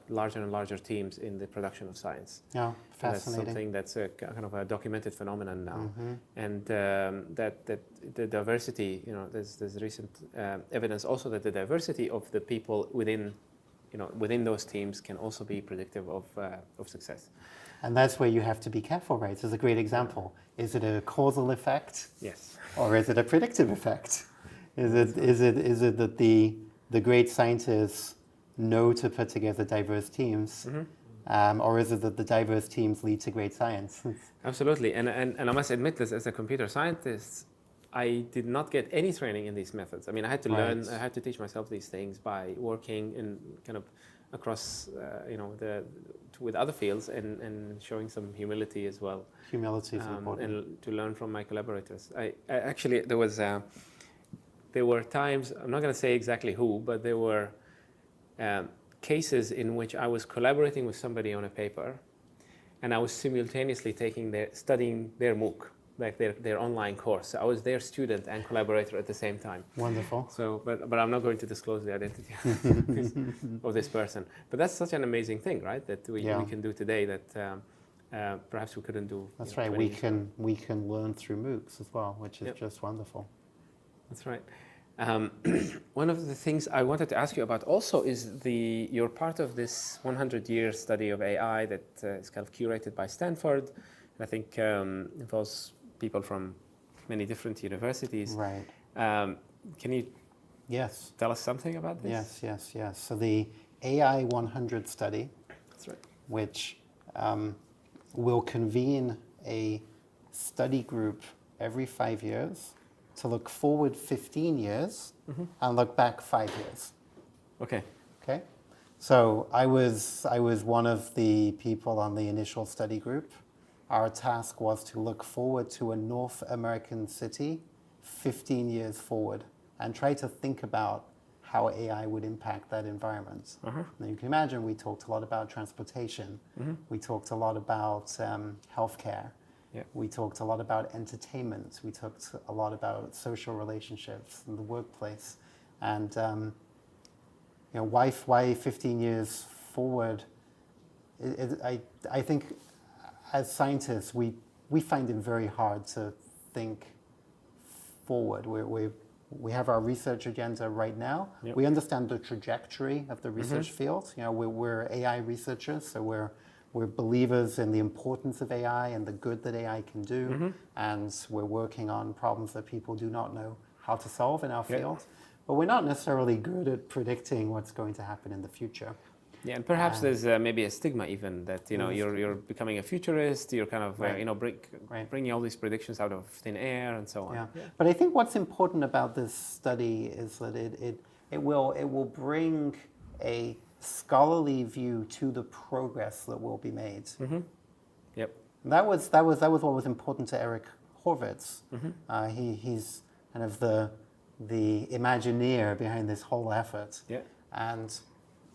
larger and larger teams in the production of science. Yeah, fascinating. That's something that's a kind of a documented phenomenon now, and that the diversity, there's recent evidence also that the diversity of the people within those teams can also be predictive of success. And that's where you have to be careful, right? This is a great example. Is it a causal effect? Yes. Or is it a predictive effect? Is it that the great scientists know to put together diverse teams, or is it that the diverse teams lead to great science? Absolutely, and I must admit this, as a computer scientist, I did not get any training in these methods. I mean, I had to learn, I had to teach myself these things by working in kind of across, with other fields and showing some humility as well. Humility is important. And to learn from my collaborators. I actually, there were times, I'm not going to say exactly who, but there were cases in which I was collaborating with somebody on a paper, and I was simultaneously studying their MOOC, like their online course. So I was their student and collaborator at the same time. Wonderful. So, but I'm not going to disclose the identity of this person. But that's such an amazing thing, right? That we can do today that perhaps we couldn't do. That's right. We can learn through MOOCs as well, which is just wonderful. That's right. One of the things I wanted to ask you about also is you're part of this 100-year study of AI that is kind of curated by Stanford, and I think involves people from many different universities. Right. Can you tell us something about this? Yes. So the AI 100 study, that's right, which will convene a study group every 5 years to look forward 15 years and look back 5 years. Okay. So I was one of the people on the initial study group. Our task was to look forward to a North American city 15 years forward and try to think about how AI would impact that environment. Now you can imagine we talked a lot about transportation. We talked a lot about healthcare. We talked a lot about entertainment. We talked a lot about social relationships in the workplace. And why 15 years forward? I think as scientists, we find it very hard to think forward. We have our research agenda right now. We understand the trajectory of the research field. We're AI researchers, so we're believers in the importance of AI and the good that AI can do, and we're working on problems that people do not know how to solve in our field. But we're not necessarily good at predicting what's going to happen in the future. Yeah, and perhaps there's maybe a stigma even that you're becoming a futurist. You're kind of Right. bringing all these predictions out of thin air and so on. Yeah. But I think what's important about this study is that it will bring a scholarly view to the progress that will be made. Mm-hmm. Yep. That was what was important to Eric Horvitz. Mm-hmm. He's kind of the Imagineer behind this whole effort. Yeah. And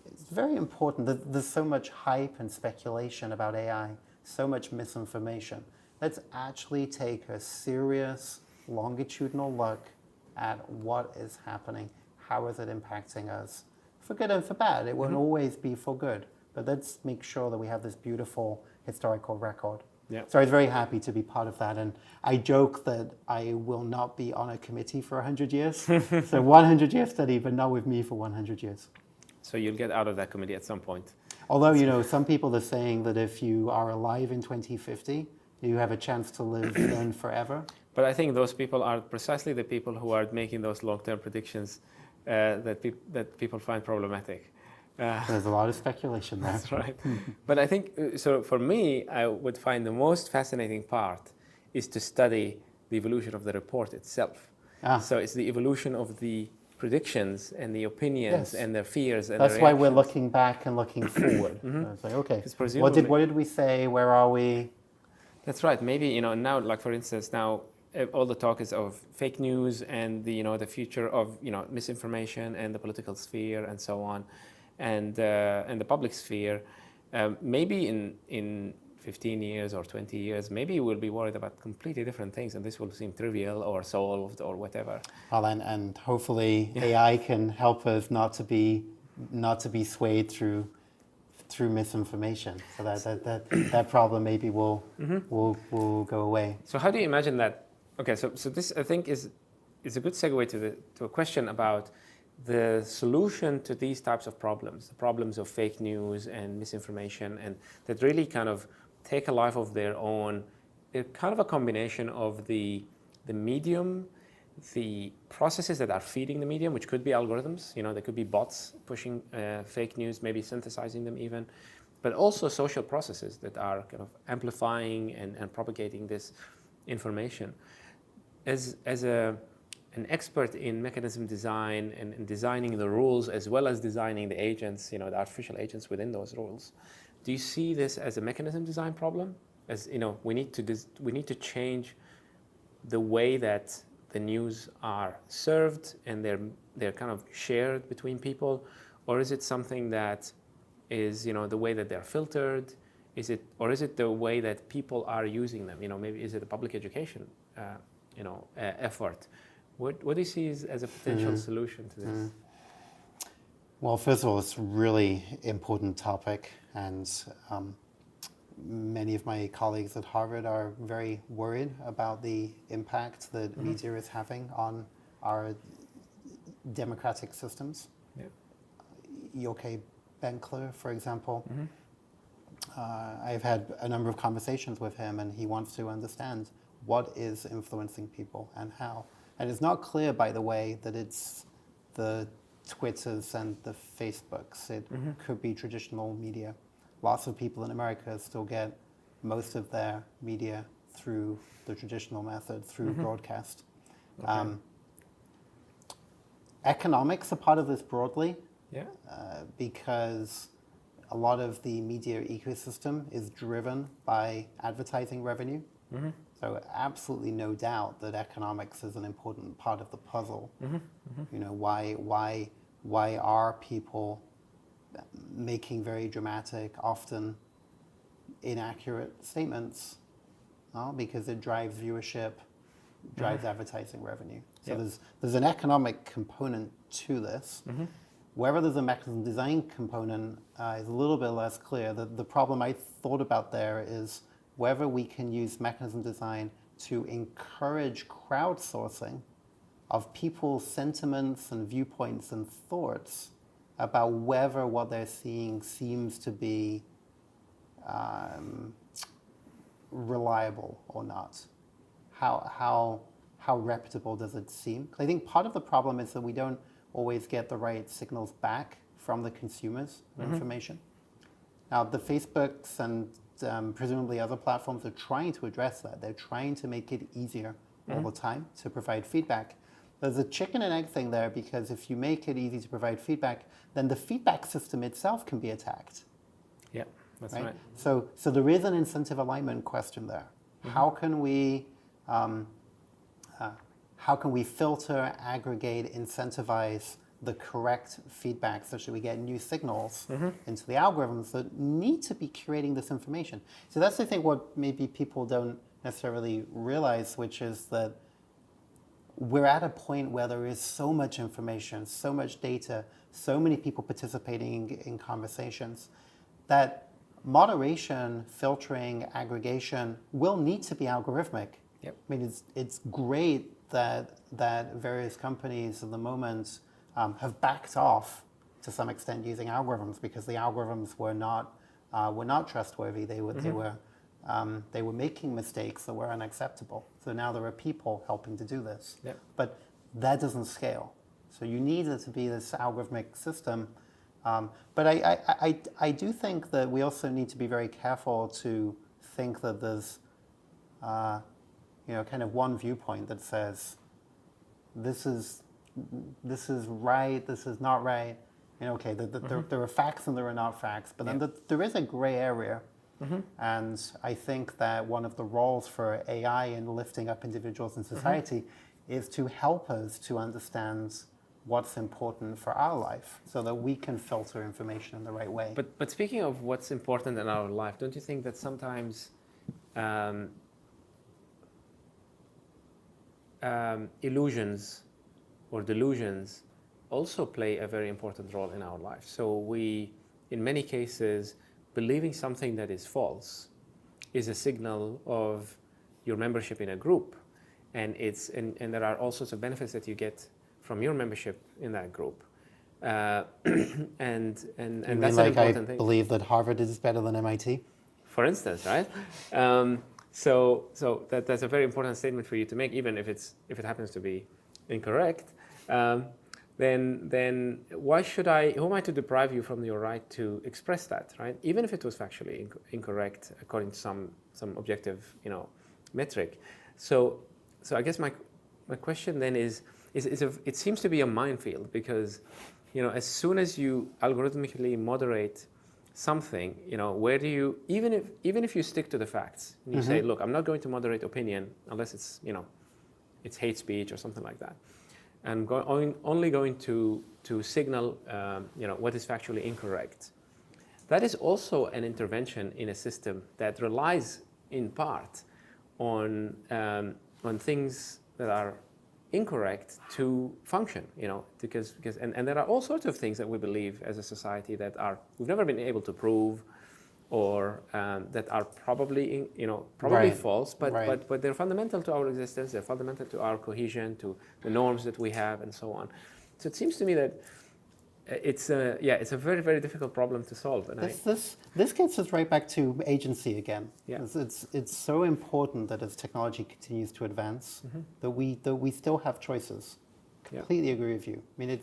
it's very important that there's so much hype and speculation about AI, so much misinformation. Let's actually take a serious longitudinal look at what is happening. How is it impacting us? For good and for bad. It won't always be for good. But let's make sure that we have this beautiful historical record. Yeah. So I was very happy to be part of that. And I joke that I will not be on a committee for 100 years. So 100-year study, but not with me for 100 years. So you'll get out of that committee at some point. Although, some people are saying that if you are alive in 2050, you have a chance to live then forever. But I think those people are precisely the people who are making those long-term predictions that people find problematic. There's a lot of speculation there. That's right. But I think, so for me, I would find the most fascinating part is to study the evolution of the report itself. So it's the evolution of the predictions and the opinions and their fears and that's their why we're looking back and looking forward. It's like, okay, what did we say? Where are we? That's right. Maybe now, like for instance, now all the talk is of fake news and the future of misinformation and the political sphere and so on, and the public sphere. Maybe in 15 years or 20 years, maybe we'll be worried about completely different things, and this will seem trivial or solved or whatever. Well, and hopefully AI can help us not to be swayed through misinformation, so that problem maybe will go away. So how do you imagine that? Okay, so this I think is a good segue to a question about the solution to these types of problems, the problems of fake news and misinformation, and that really kind of take a life of their own. They're kind of a combination of the medium, the processes that are feeding the medium, which could be algorithms, they could be bots pushing fake news, maybe synthesizing them even, but also social processes that are kind of amplifying and propagating this information. As an expert in mechanism design and designing the rules as well as designing the agents, the artificial agents within those rules, do you see this as a mechanism design problem? As we need to change the way that the news are served and they're kind of shared between people, or is it something that is the way that they're filtered? Is it the way that people are using them? Maybe is it a public education effort? What do you see as a potential solution to this? Well, first of all, it's a really important topic, and many of my colleagues at Harvard are very worried about the impact that media is having on our democratic systems. Yeah. Yochai Benkler, for example, I've had a number of conversations with him, and he wants to understand what is influencing people and how. And it's not clear, by the way, that it's the Twitters and the Facebooks. It could be traditional media. Lots of people in America still get most of their media through the traditional method, through broadcast. Okay. Economics are part of this broadly, Yeah. because a lot of the media ecosystem is driven by advertising revenue. So absolutely no doubt that economics is an important part of the puzzle. Why are people making very dramatic, often inaccurate statements? Well, because it drives viewership, drives advertising revenue. So there's an economic component to this. Whether there's a mechanism design component is a little bit less clear. The problem I thought about there is whether we can use mechanism design to encourage crowdsourcing of people's sentiments and viewpoints and thoughts about whether what they're seeing seems to be reliable or not. How reputable does it seem? 'Cause I think part of the problem is that we don't always get the right signals back from the consumers of information. Now, the Facebooks and presumably other platforms are trying to address that. They're trying to make it easier all the time to provide feedback. There's a chicken and egg thing there, because if you make it easy to provide feedback, then the feedback system itself can be attacked. Yeah, that's right. So there is an incentive alignment question there. How can we filter, aggregate, incentivize the correct feedback such that we get new signals into the algorithms that need to be curating this information? So that's, I think, what maybe people don't necessarily realize, which is that we're at a point where there is so much information, so much data, so many people participating in conversations, that moderation, filtering, aggregation will need to be algorithmic. Yep. I mean, it's great that various companies at the moment have backed off to some extent using algorithms, because the algorithms were not trustworthy. They were making mistakes that were unacceptable. So now there are people helping to do this. Yep. But that doesn't scale. So you need it to be this algorithmic system. But I do think that we also need to be very careful to think that there's kind of one viewpoint that says this is right, this is not right. Okay, there are facts and there are not facts, but then there is a gray area. And I think that one of the roles for AI in lifting up individuals in society is to help us to understand what's important for our life, so that we can filter information in the right way. But speaking of what's important in our life, don't you think that sometimes illusions or delusions also play a very important role in our life? So we, in many cases, believing something that is false is a signal of your membership in a group, and there are all sorts of benefits that you get from your membership in that group, and that's an important thing. I believe that Harvard is better than MIT, for instance, right? So that's a very important statement for you to make, even if it happens to be incorrect. Then why should who am I to deprive you from your right to express that, right? Even if it was factually incorrect according to some objective, metric. So I guess my question then is it seems to be a minefield, because, as soon as you algorithmically moderate something, where do you, even if you stick to the facts, and you say, look, I'm not going to moderate opinion unless it's, it's hate speech or something like that. And only going to signal, what is factually incorrect. That is also an intervention in a system that relies in part on things that are incorrect to function, because there are all sorts of things that we believe as a society that we've never been able to prove, or that are probably false, but they're fundamental to our existence. They're fundamental to our cohesion, to the norms that we have, and so on. So it seems to me that it's a very, very difficult problem to solve. And this gets us right back to agency again. Yeah. It's so important that as technology continues to advance, that we still have choices. Completely agree with you. I mean,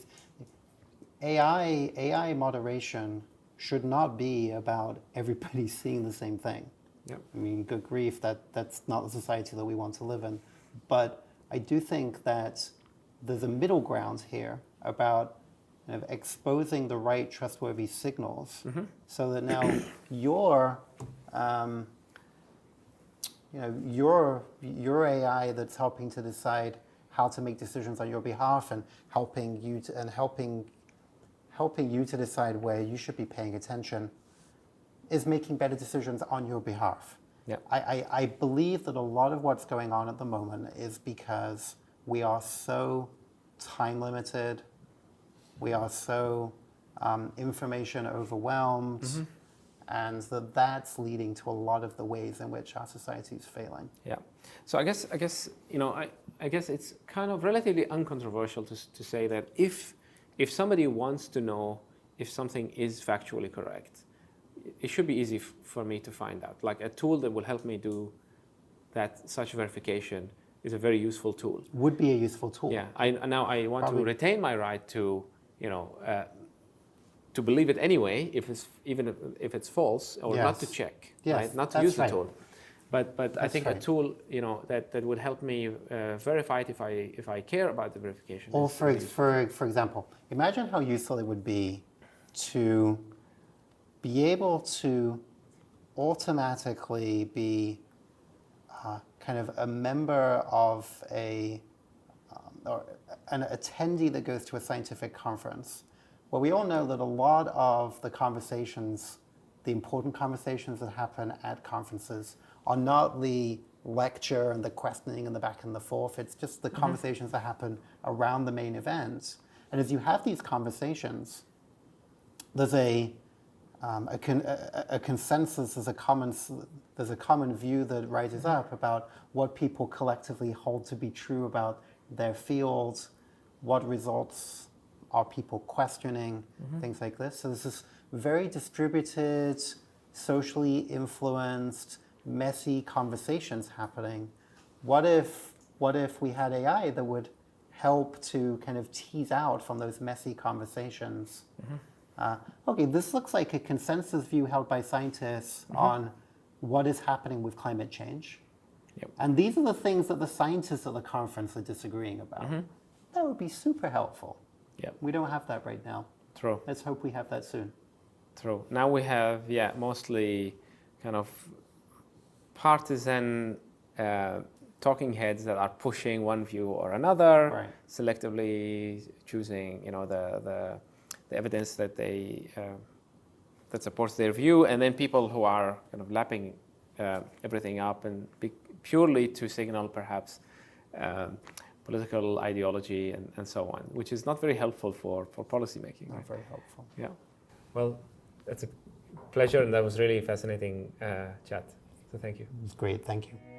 AI moderation should not be about everybody seeing the same thing. Yep. I mean, good grief, that's not the society that we want to live in. But I do think that there's a middle ground here about kind of exposing the right trustworthy signals, so that now your AI that's helping to decide how to make decisions on your behalf, and helping you to decide where you should be paying attention, is making better decisions on your behalf. Yeah. I believe that a lot of what's going on at the moment is because we are so time limited, we are so information overwhelmed, and that's leading to a lot of the ways in which our society is failing. Yeah. So I guess it's kind of relatively uncontroversial to say that if somebody wants to know if something is factually correct, it should be easy for me to find out. Like a tool that will help me do such verification is a very useful tool. Would be a useful tool. Yeah. I want to retain my right to to believe it anyway, even if it's false, or not to check, Yes, right? Not to use the tool. But I think a tool, that would help me verify it if I care about the verification. Or for example, imagine how useful it would be to be able to automatically be kind of a member of or an attendee that goes to a scientific conference. Well, we all know that a lot of the conversations, the important conversations that happen at conferences, are not the lecture and the questioning and the back and the forth. It's just the conversations that happen around the main event. And as you have these conversations, there's a consensus, there's a common view that rises up about what people collectively hold to be true about their field, what results are people questioning, things like this. So there's this very distributed, socially influenced, messy conversations happening. What if we had AI that would help to kind of tease out from those messy conversations? Okay, this looks like a consensus view held by scientists on what is happening with climate change. Yep. And these are the things that the scientists at the conference are disagreeing about. That would be super helpful. Yep. We don't have that right now. True. Let's hope we have that soon. True. Now we have, mostly kind of partisan talking heads that are pushing one view or another, Right. selectively choosing, the evidence that they that supports their view, and then people who are kind of lapping everything up and purely to signal perhaps political ideology and so on, which is not very helpful for policy making. Not very helpful. Yeah. Well, that's a pleasure, and that was really fascinating chat. So thank you. It was great. Thank you.